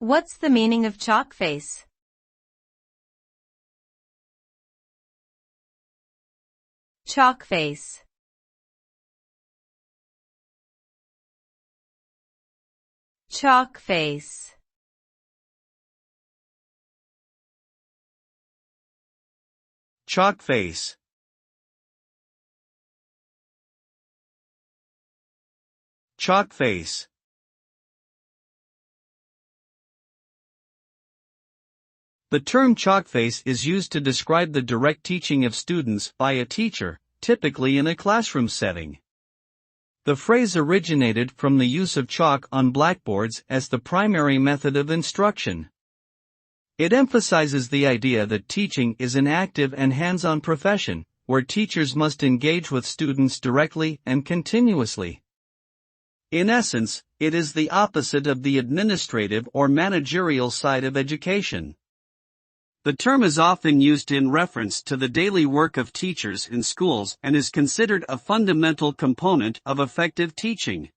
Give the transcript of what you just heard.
What's the meaning of chalkface? Chalkface. Chalkface. Chalkface. Chalkface. The term chalkface is used to describe the direct teaching of students by a teacher, typically in a classroom setting. The phrase originated from the use of chalk on blackboards as the primary method of instruction. It emphasizes the idea that teaching is an active and hands-on profession, where teachers must engage with students directly and continuously. In essence, it is the opposite of the administrative or managerial side of education. The term is often used in reference to the daily work of teachers in schools and is considered a fundamental component of effective teaching.